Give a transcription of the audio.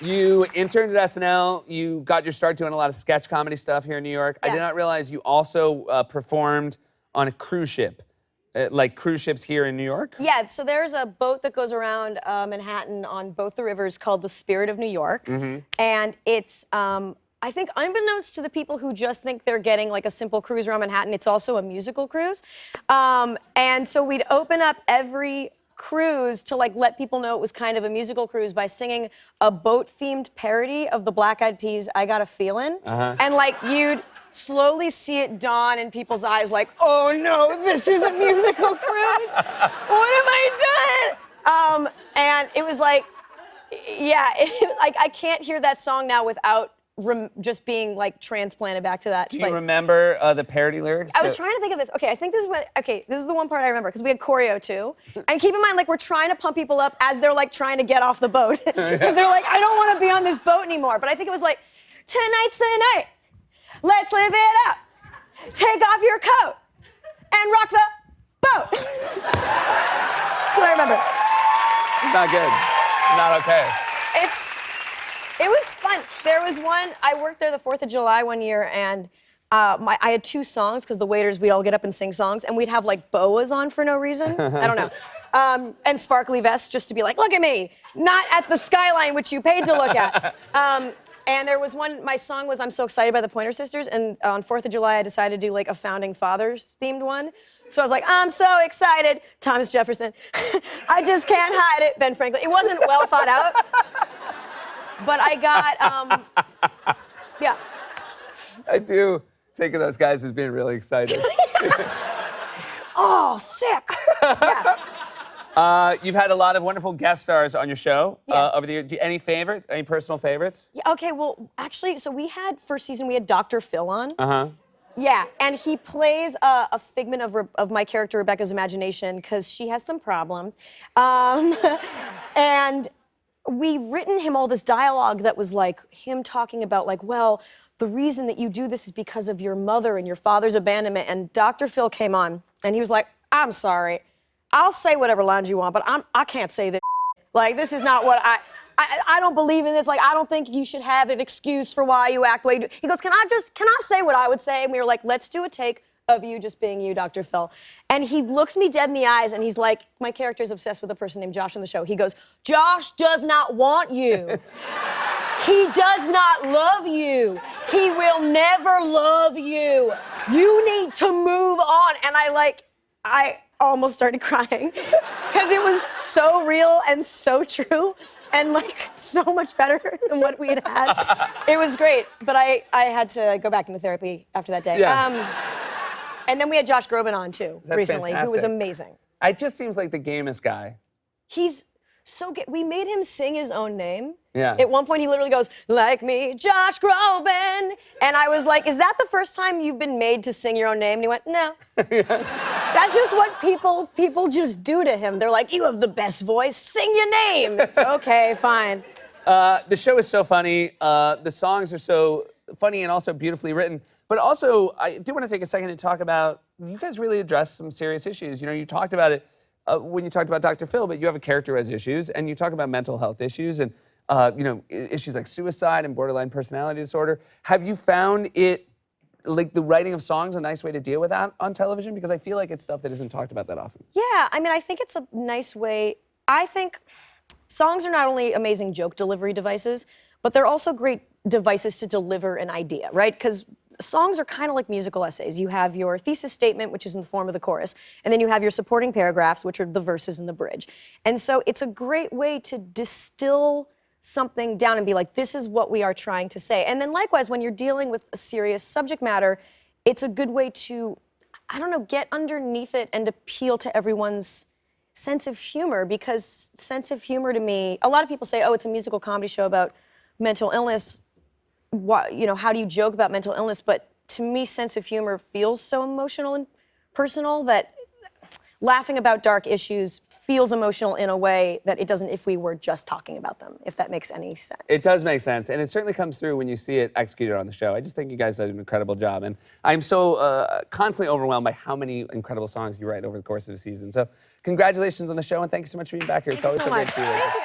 You interned at SNL. You got your start doing a lot of sketch comedy stuff here in New York. Yeah. I did not realize you also performed on a cruise ship, like cruise ships here in New York. Yeah, so there's a boat that goes around Manhattan on both the rivers called the Spirit of New York. And it's, I think, unbeknownst to the people who just think they're getting like a simple cruise around Manhattan, it's also a musical cruise. And so we'd open up every cruise to like let people know it was kind of a musical cruise by singing a boat-themed parody of the Black Eyed Peas' I Got a Feelin'. And like you'd slowly see it dawn in people's eyes like, oh no, this is a musical cruise. What have I done? And it was like, yeah, like I can't hear that song now without just being like transplanted back to that. Do you remember the parody lyrics? I was trying to think of this. Okay, I think this is what. Okay, this is the one part I remember because we had choreo too. And keep in mind, like we're trying to pump people up as they're like trying to get off the boat because they're like, I don't want to be on this boat anymore. But I think it was like, tonight's the night. Let's live it up. Take off your coat and rock the boat. That's what I remember. Not good. Not okay. It was fun. There was one, I worked there the 4th of July one year, and I had 2 songs, because the waiters, we'd all get up and sing songs, and we'd have, like, boas on for no reason. I don't know. And sparkly vests, just to be like, look at me, not at the skyline, which you paid to look at. And there was one, my song was I'm So Excited by the Pointer Sisters, and on 4th of July, I decided to do, like, a Founding Fathers-themed one. So I was like, I'm so excited, Thomas Jefferson. I just can't hide it, Ben Franklin. It wasn't well thought out. But I got, yeah. I do think of those guys as being really excited. Oh, sick. Yeah. You've had a lot of wonderful guest stars on your show Yeah. over the years. Any favorites? Any personal favorites? Yeah, okay, well, actually, so we had, first season, we had Dr. Phil on. Uh-huh. Yeah, and he plays a figment of my character, Rebecca's imagination, because she has some problems. And we've written him all this dialogue that was like him talking about like, well, the reason that you do this is because of your mother and your father's abandonment. And Dr. Phil came on and he was like, I'm sorry, I'll say whatever lines you want, but I can't say this. Like, this is not what I don't believe in this. Like, I don't think you should have an excuse for why you act the way you do. He goes, can I say what I would say? And we were like, let's do a take of you just being you, Dr. Phil. And he looks me dead in the eyes and he's like, my character's obsessed with a person named Josh on the show. He goes, Josh does not want you. He does not love you. He will never love you. You need to move on. And I almost started crying because it was so real and so true and like so much better than what we had had. It was great, but I had to go back into therapy after that day. Yeah. And then we had Josh Groban on too recently, fantastic. who was amazing. It just seems like the gamest guy. He's so good. We made him sing his own name. Yeah. At one point, he literally goes, like me, Josh Groban. And I was like, is that the first time you've been made to sing your own name? And he went, no. That's just what people just do to him. They're like, you have the best voice, sing your name. It's okay, fine. The show is so funny. The songs are so funny and also beautifully written. But also, I do want to take a second to talk about, you guys really address some serious issues. You know, you talked about it when you talked about Dr. Phil, but you have a character who has issues, and you talk about mental health issues and, you know, issues like suicide and borderline personality disorder. Have you found it, like the writing of songs, a nice way to deal with that on television? Because I feel like it's stuff that isn't talked about that often. Yeah, I mean, I think it's a nice way. I think songs are not only amazing joke delivery devices, but they're also great devices to deliver an idea, right? Because songs are kind of like musical essays. You have your thesis statement, which is in the form of the chorus, and then you have your supporting paragraphs, which are the verses and the bridge. And so it's a great way to distill something down and be like, this is what we are trying to say. And then likewise, when you're dealing with a serious subject matter, it's a good way to, I don't know, get underneath it and appeal to everyone's sense of humor, because sense of humor to me, a lot of people say, oh, it's a musical comedy show about mental illness. You know, how do you joke about mental illness? But to me, sense of humor feels so emotional and personal that laughing about dark issues feels emotional in a way that it doesn't if we were just talking about them, if that makes any sense. It does make sense, and it certainly comes through when you see it executed on the show. I just think you guys did an incredible job, and I'm so constantly overwhelmed by how many incredible songs you write over the course of the season. So congratulations on the show, and thank you so much for being back here. It's always so great to see you. Thank you.